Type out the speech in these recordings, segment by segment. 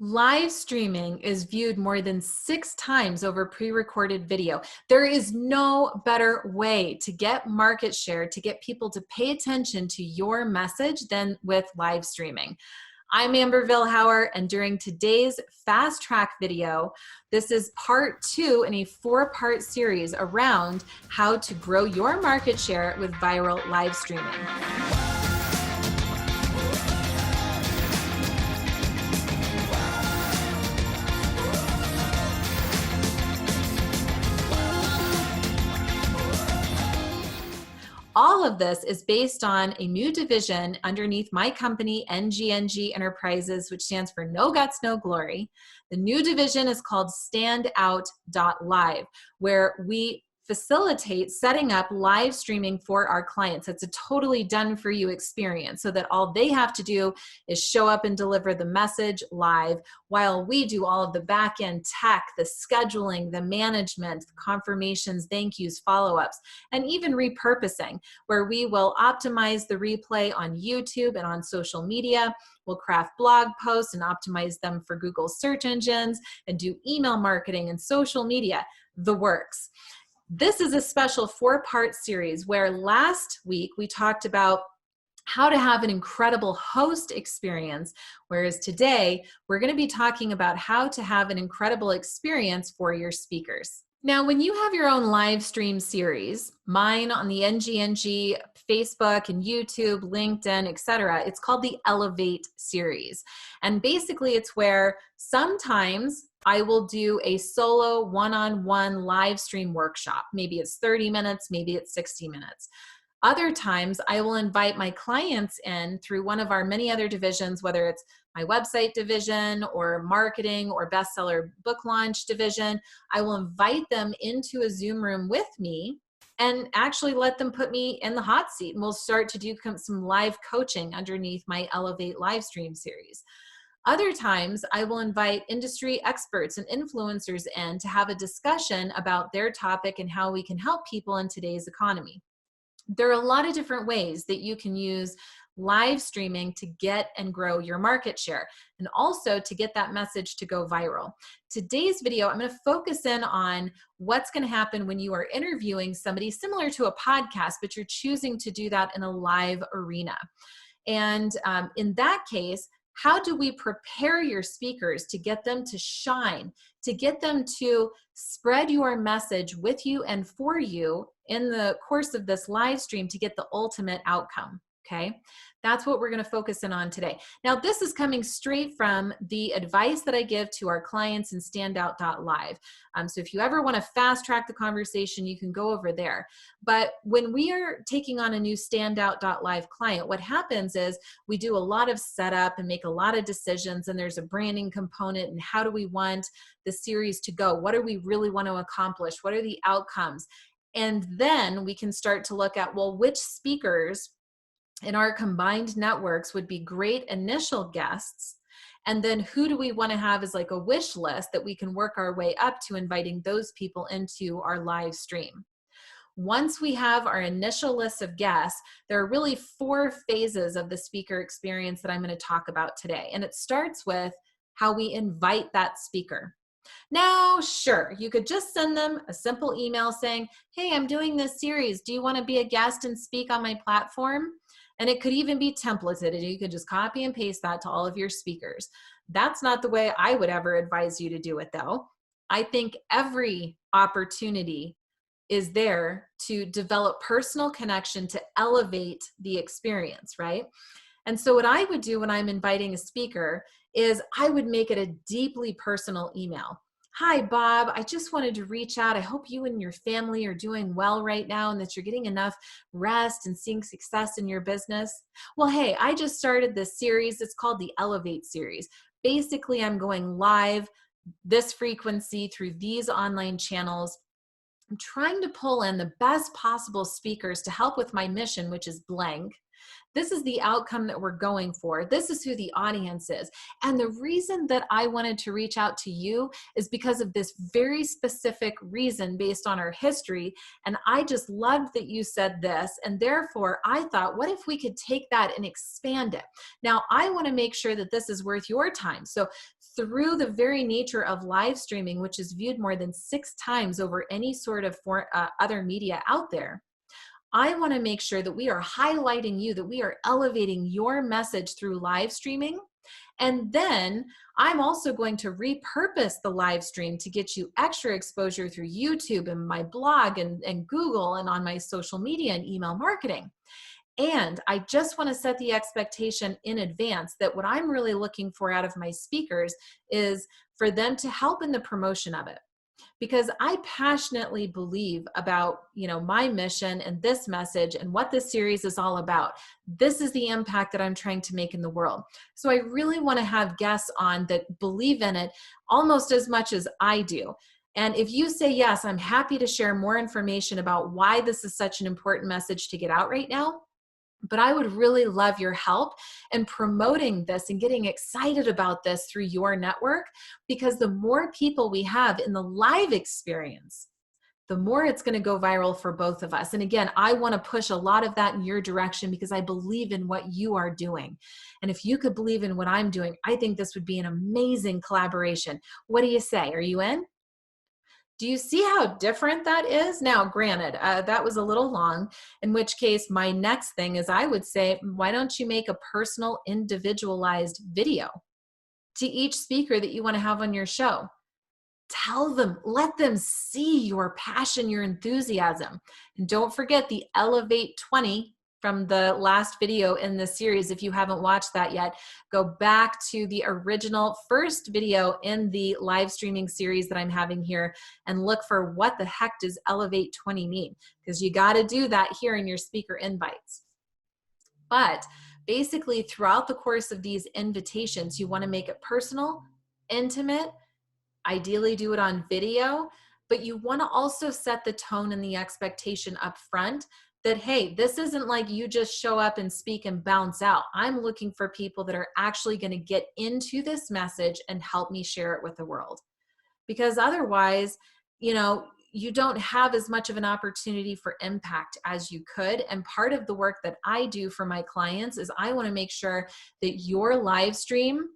Live streaming is viewed more than 6 times over pre-recorded video. There is no better way to get market share, to get people to pay attention to your message than with live streaming. I'm Amber Vilhauer, and during today's Fast Track video, this is part 2 in a 4-part series around how to grow your market share with viral live streaming. All of this is based on a new division underneath my company, NGNG Enterprises, which stands for No Guts, No Glory. The new division is called StandOut.Live, where we facilitate setting up live streaming for our clients. It's a totally done-for-you experience so that all they have to do is show up and deliver the message live while we do all of the back-end tech, the scheduling, the management, confirmations, thank yous, follow-ups, and even repurposing, where we will optimize the replay on YouTube and on social media. We'll craft blog posts and optimize them for Google search engines and do email marketing and social media, the works. This is a special 4-part series where last week we talked about how to have an incredible host experience, whereas today we're going to be talking about how to have an incredible experience for your speakers. Now, when you have your own live stream series, mine on the NGNG, Facebook and YouTube, LinkedIn, etc., it's called the Elevate series. And basically it's where sometimes I will do a solo one-on-one live stream workshop. Maybe it's 30 minutes, maybe it's 60 minutes. Other times I will invite my clients in through one of our many other divisions, whether it's my website division or marketing or bestseller book launch division. I will invite them into a Zoom room with me and actually let them put me in the hot seat, and we'll start to do some live coaching underneath my Elevate live stream series. Other times, I will invite industry experts and influencers in to have a discussion about their topic and how we can help people in today's economy. There are a lot of different ways that you can use live streaming to get and grow your market share, and also to get that message to go viral. Today's video, I'm going to focus in on what's going to happen when you are interviewing somebody similar to a podcast, but you're choosing to do that in a live arena. And in that case, how do we prepare your speakers to get them to shine, to get them to spread your message with you and for you in the course of this live stream to get the ultimate outcome? Okay, that's what we're going to focus in on today. Now, this is coming straight from the advice that I give to our clients in StandOut.Live. So if you ever want to fast track the conversation, you can go over there. But when we are taking on a new StandOut.Live client, what happens is we do a lot of setup and make a lot of decisions, and there's a branding component, and how do we want the series to go? What do we really want to accomplish? What are the outcomes? And then we can start to look at, well, which speakers in our combined networks would be great initial guests, and then who do we want to have as like a wish list that we can work our way up to inviting those people into our live stream. Once we have our initial list of guests, there are really 4 phases of the speaker experience that I'm going to talk about today, and it starts with how we invite that speaker. Now, sure, you could just send them a simple email saying, hey, I'm doing this series. Do you want to be a guest and speak on my platform? And it could even be templated, and you could just copy and paste that to all of your speakers. That's not the way I would ever advise you to do it, though. I think every opportunity is there to develop personal connection to elevate the experience, right? And so what I would do when I'm inviting a speaker is I would make it a deeply personal email. Hi, Bob. I just wanted to reach out. I hope you and your family are doing well right now and that you're getting enough rest and seeing success in your business. Well, hey, I just started this series. It's called the Elevate series. Basically, I'm going live this frequency through these online channels. I'm trying to pull in the best possible speakers to help with my mission, which is blank. This is the outcome that we're going for. This is who the audience is. And the reason that I wanted to reach out to you is because of this very specific reason based on our history. And I just loved that you said this. And therefore, I thought, what if we could take that and expand it? Now, I want to make sure that this is worth your time. So through the very nature of live streaming, which is viewed more than 6 times over any sort of other media out there, I want to make sure that we are highlighting you, that we are elevating your message through live streaming. And then I'm also going to repurpose the live stream to get you extra exposure through YouTube and my blog and Google and on my social media and email marketing. And I just want to set the expectation in advance that what I'm really looking for out of my speakers is for them to help in the promotion of it. Because I passionately believe about, my mission and this message and what this series is all about. This is the impact that I'm trying to make in the world. So I really want to have guests on that believe in it almost as much as I do. And if you say yes, I'm happy to share more information about why this is such an important message to get out right now. But I would really love your help in promoting this and getting excited about this through your network, because the more people we have in the live experience, the more it's going to go viral for both of us. And again, I want to push a lot of that in your direction because I believe in what you are doing. And if you could believe in what I'm doing, I think this would be an amazing collaboration. What do you say? Are you in? Do you see how different that is? Now, granted, that was a little long, in which case my next thing is I would say, why don't you make a personal, individualized video to each speaker that you want to have on your show? Tell them, let them see your passion, your enthusiasm. And don't forget the Elevate 20 from the last video in this series. If you haven't watched that yet, go back to the original first video in the live streaming series that I'm having here and look for what the heck does Elevate 20 mean? Because you got to do that here in your speaker invites. But basically, throughout the course of these invitations, you want to make it personal, intimate, ideally do it on video, but you want to also set the tone and the expectation up front that, hey, this isn't like you just show up and speak and bounce out. I'm looking for people that are actually going to get into this message and help me share it with the world. Because otherwise, you don't have as much of an opportunity for impact as you could. And part of the work that I do for my clients is I want to make sure that your live stream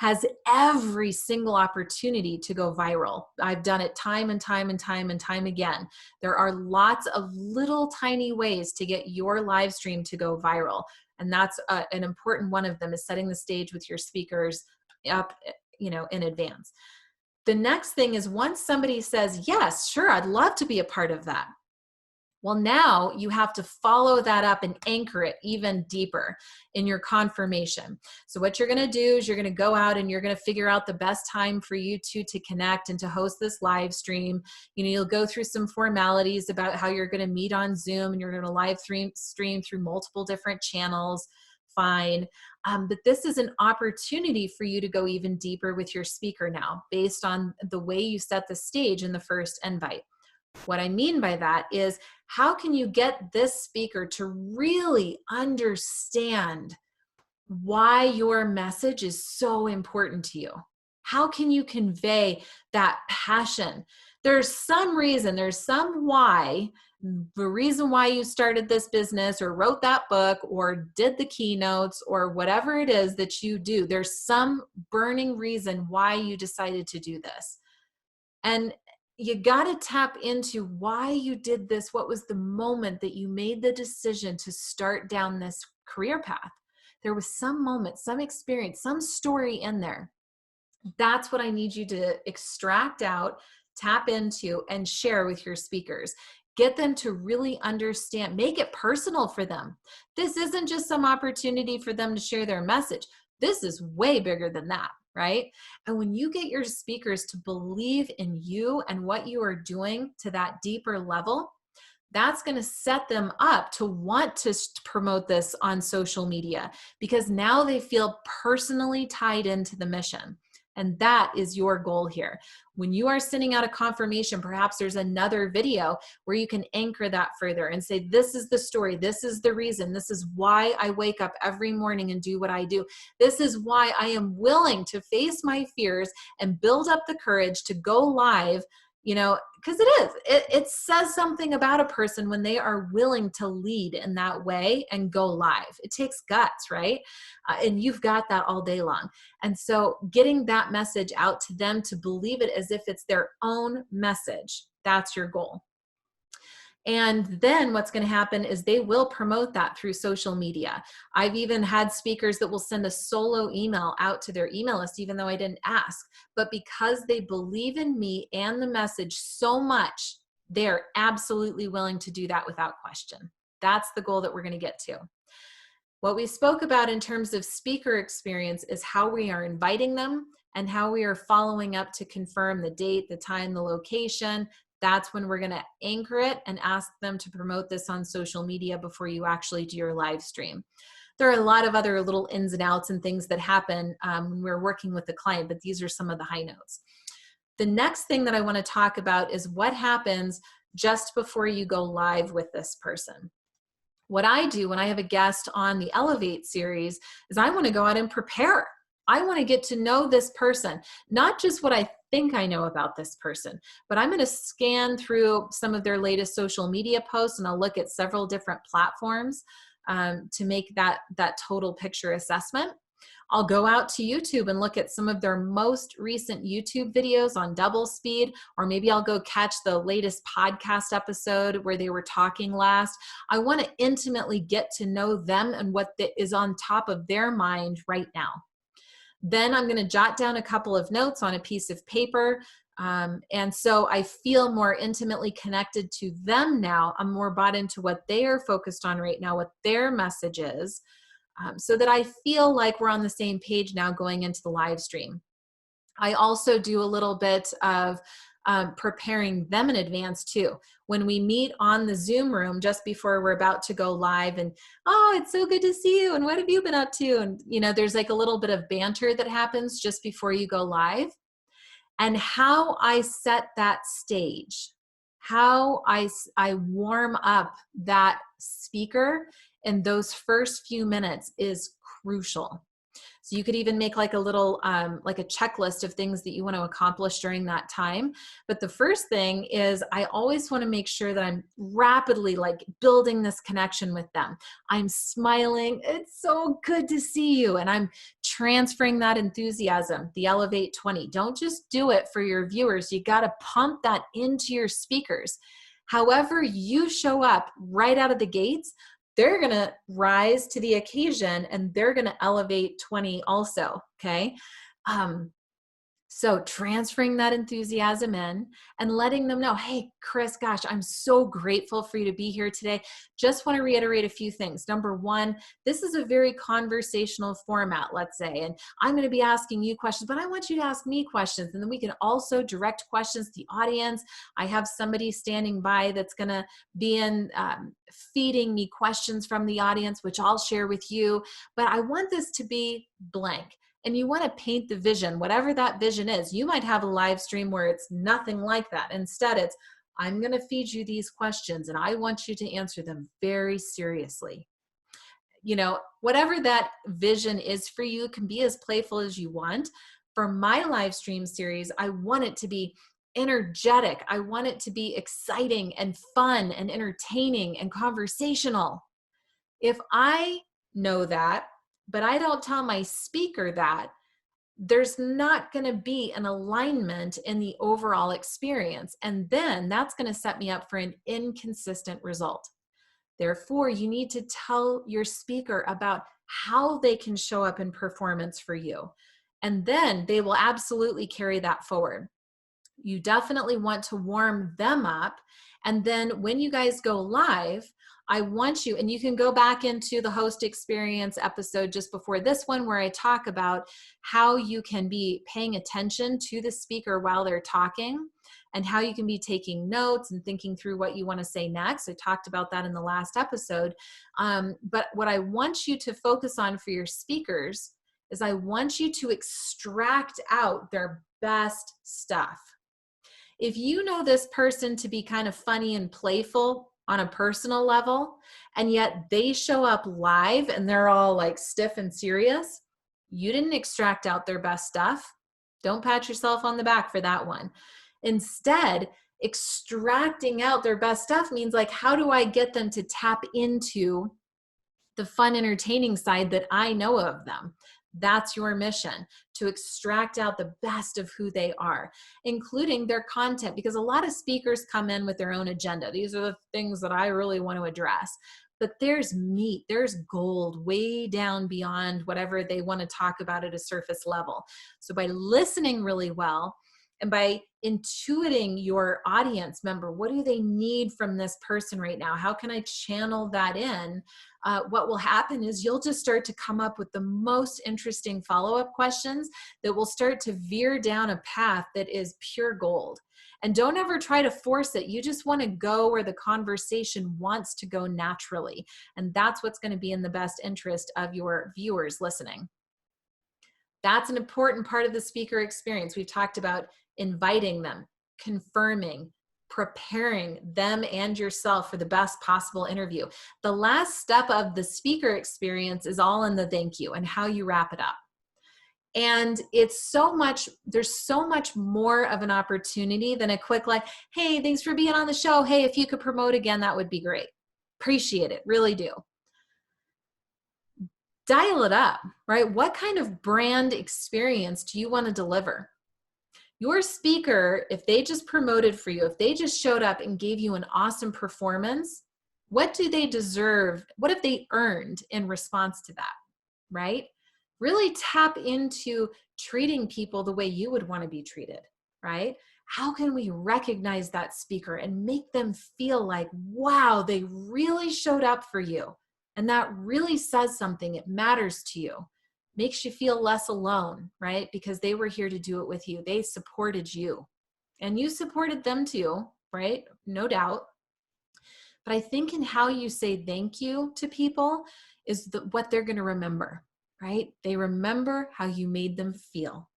has every single opportunity to go viral. I've done it time and time and time and time again. There are lots of little tiny ways to get your live stream to go viral. And that's an important one of them, is setting the stage with your speakers up, in advance. The next thing is, once somebody says, yes, sure, I'd love to be a part of that. Well, now you have to follow that up and anchor it even deeper in your confirmation. So what you're going to do is you're going to go out and you're going to figure out the best time for you two to connect and to host this live stream. You'll go through some formalities about how you're going to meet on Zoom, and you're going to live stream through multiple different channels. Fine. But this is an opportunity for you to go even deeper with your speaker now, based on the way you set the stage in the first invite. What I mean by that is, how can you get this speaker to really understand why your message is so important to you? How can you convey that passion? There's some reason, there's some why, the reason why you started this business or wrote that book or did the keynotes or whatever it is that you do. There's some burning reason why you decided to do this. And you got to tap into why you did this. What was the moment that you made the decision to start down this career path? There was some moment, some experience, some story in there. That's what I need you to extract out, tap into, and share with your speakers. Get them to really understand, make it personal for them. This isn't just some opportunity for them to share their message. This is way bigger than that. Right? And when you get your speakers to believe in you and what you are doing to that deeper level, that's going to set them up to want to promote this on social media, because now they feel personally tied into the mission. And that is your goal here. When you are sending out a confirmation, perhaps there's another video where you can anchor that further and say, this is the story. This is the reason. This is why I wake up every morning and do what I do. This is why I am willing to face my fears and build up the courage to go live, because it says something about a person when they are willing to lead in that way and go live. It takes guts, right? And you've got that all day long. And so getting that message out to them to believe it as if it's their own message, that's your goal. And then what's going to happen is they will promote that through social media. I've even had speakers that will send a solo email out to their email list, even though I didn't ask. But because they believe in me and the message so much, they're absolutely willing to do that without question. That's the goal that we're going to get to. What we spoke about in terms of speaker experience is how we are inviting them and how we are following up to confirm the date, the time, the location. That's when we're going to anchor it and ask them to promote this on social media before you actually do your live stream. There are a lot of other little ins and outs and things that happen when we're working with the client, but these are some of the high notes. The next thing that I want to talk about is what happens just before you go live with this person. What I do when I have a guest on the Elevate series is I want to go out and prepare. I want to get to know this person, not just what I think I know about this person, but I'm going to scan through some of their latest social media posts, and I'll look at several different platforms to make that total picture assessment. I'll go out to YouTube and look at some of their most recent YouTube videos on double speed, or maybe I'll go catch the latest podcast episode where they were talking last. I want to intimately get to know them and what is on top of their mind right now. Then I'm going to jot down a couple of notes on a piece of paper. And so I feel more intimately connected to them now. I'm more bought into what they are focused on right now, what their message is, so that I feel like we're on the same page now going into the live stream. I also do a little bit of preparing them in advance too. When we meet on the Zoom room just before we're about to go live, and oh, it's so good to see you, and what have you been up to? And there's like a little bit of banter that happens just before you go live. And how I set that stage, how I warm up that speaker in those first few minutes is crucial. So you could even make like a little, like a checklist of things that you want to accomplish during that time. But the first thing is I always want to make sure that I'm rapidly like building this connection with them. I'm smiling. It's so good to see you. And I'm transferring that enthusiasm, the Elevate 20. Don't just do it for your viewers. You got to pump that into your speakers. However you show up right out of the gates, they're going to rise to the occasion and they're going to elevate 20 also. Okay. So transferring that enthusiasm in and letting them know, hey, Chris, gosh, I'm so grateful for you to be here today. Just want to reiterate a few things. Number one, this is a very conversational format, let's say, and I'm going to be asking you questions, but I want you to ask me questions. And then we can also direct questions to the audience. I have somebody standing by that's going to be feeding me questions from the audience, which I'll share with you. But I want this to be blank. And you want to paint the vision, whatever that vision is. You might have a live stream where it's nothing like that. Instead, it's, I'm going to feed you these questions and I want you to answer them very seriously. Whatever that vision is for you, can be as playful as you want. For my live stream series, I want it to be energetic. I want it to be exciting and fun and entertaining and conversational. If I know that, but I don't tell my speaker that, there's not going to be an alignment in the overall experience. And then that's going to set me up for an inconsistent result. Therefore, you need to tell your speaker about how they can show up in performance for you. And then they will absolutely carry that forward. You definitely want to warm them up. And then when you guys go live, I want you, and you can go back into the host experience episode just before this one where I talk about how you can be paying attention to the speaker while they're talking and how you can be taking notes and thinking through what you want to say next. I talked about that in the last episode. But what I want you to focus on for your speakers is I want you to extract out their best stuff. If you know this person to be kind of funny and playful on a personal level, and yet they show up live and they're all like stiff and serious, you didn't extract out their best stuff. Don't pat yourself on the back for that one. Instead, extracting out their best stuff means like, how do I get them to tap into the fun, entertaining side that I know of them? That's your mission, to extract out the best of who they are, including their content, because a lot of speakers come in with their own agenda. These are the things that I really want to address. But there's meat, there's gold way down beyond whatever they want to talk about at a surface level. So by listening really well, and by intuiting your audience member, what do they need from this person right now? How can I channel that in? What will happen is you'll just start to come up with the most interesting follow-up questions that will start to veer down a path that is pure gold. And don't ever try to force it. You just want to go where the conversation wants to go naturally. And that's what's going to be in the best interest of your viewers listening. That's an important part of the speaker experience. We've talked about inviting them, confirming, preparing them and yourself for the best possible interview. The last step of the speaker experience is all in the thank you and how you wrap it up. And it's so much, there's so much more of an opportunity than a quick like, hey, thanks for being on the show. Hey, if you could promote again, that would be great. Appreciate it, really do. Dial it up, right? What kind of brand experience do you want to deliver? Your speaker, if they just promoted for you, if they just showed up and gave you an awesome performance, what do they deserve? What have they earned in response to that, right? Really tap into treating people the way you would want to be treated, right? How can we recognize that speaker and make them feel like, wow, they really showed up for you? And that really says something. It matters to you. Makes you feel less alone, right? Because they were here to do it with you. They supported you. And you supported them too, right? No doubt. But I think in how you say thank you to people is what they're going to remember, right? They remember how you made them feel.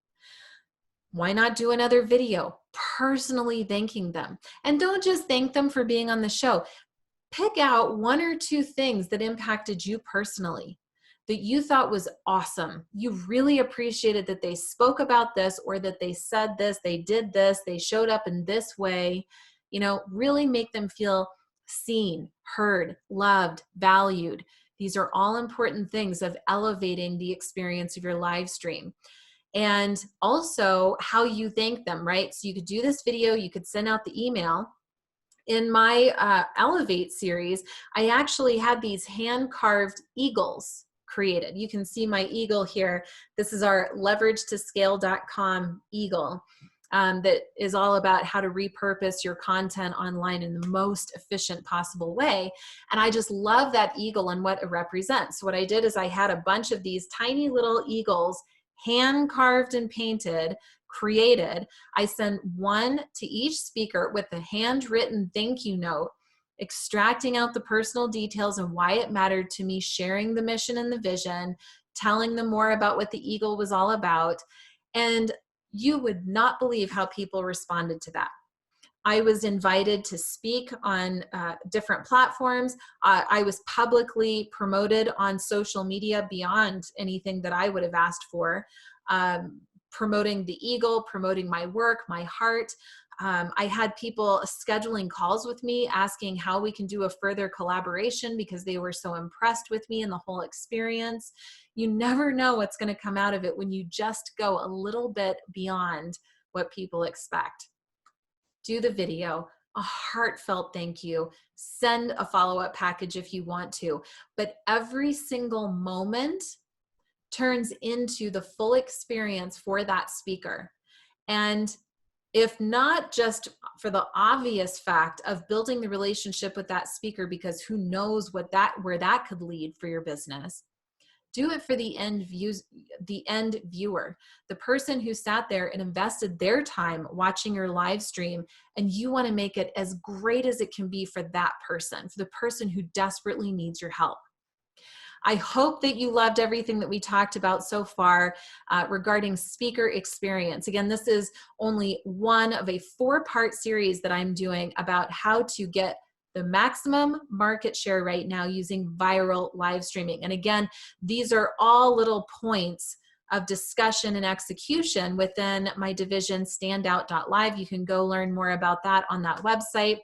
Why not do another video personally thanking them? And don't just thank them for being on the show. Pick out one or two things that impacted you personally that you thought was awesome. You really appreciated that they spoke about this, or that they said this, they did this, they showed up in this way. You know, really make them feel seen, heard, loved, valued. These are all important things of elevating the experience of your live stream. And also how you thank them, right? So you could do this video, you could send out the email. In my Elevate series, I actually had these hand-carved eagles created. You can see my eagle here. This is our leverage-to-scale.com eagle that is all about how to repurpose your content online in the most efficient possible way. And I just love that eagle and what it represents. So what I did is I had a bunch of these tiny little eagles, hand-carved and painted, created. I sent one to each speaker with a handwritten thank you note, extracting out the personal details and why it mattered to me, sharing the mission and the vision, telling them more about what the eagle was all about. And you would not believe how people responded to that. I was invited to speak on different platforms. I was publicly promoted on social media beyond anything that I would have asked for. Promoting the eagle, promoting my work, my heart. I had people scheduling calls with me asking how we can do a further collaboration because they were so impressed with me and the whole experience. You never know what's going to come out of it when you just go a little bit beyond what people expect. Do the video, a heartfelt thank you, send a follow-up package if you want to, but every single moment turns into the full experience for that speaker. And if not just for the obvious fact of building the relationship with that speaker, because who knows where that could lead for your business, do it for the end viewer, the person who sat there and invested their time watching your live stream, and you want to make it as great as it can be for that person, for the person who desperately needs your help. I hope that you loved everything that we talked about so far regarding speaker experience. Again, this is only one of a 4-part series that I'm doing about how to get the maximum market share right now using viral live streaming. And again, these are all little points of discussion and execution within my division, StandOut.Live. You can go learn more about that on that website.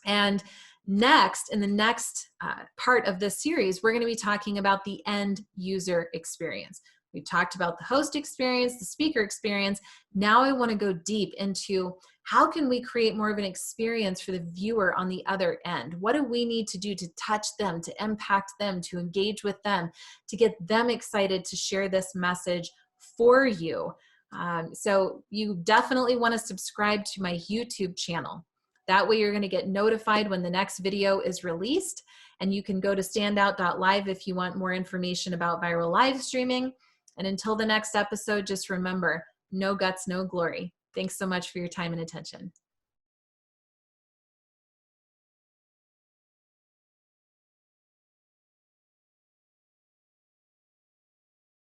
And next, in the next part of this series, we're going to be talking about the end user experience. We've talked about the host experience, the speaker experience. Now I want to go deep into how can we create more of an experience for the viewer on the other end? What do we need to do to touch them, to impact them, to engage with them, to get them excited to share this message for you? So you definitely want to subscribe to my YouTube channel. That way you're going to get notified when the next video is released, and you can go to StandOut.Live if you want more information about viral live streaming. And until the next episode, just remember, no guts, no glory. Thanks so much for your time and attention.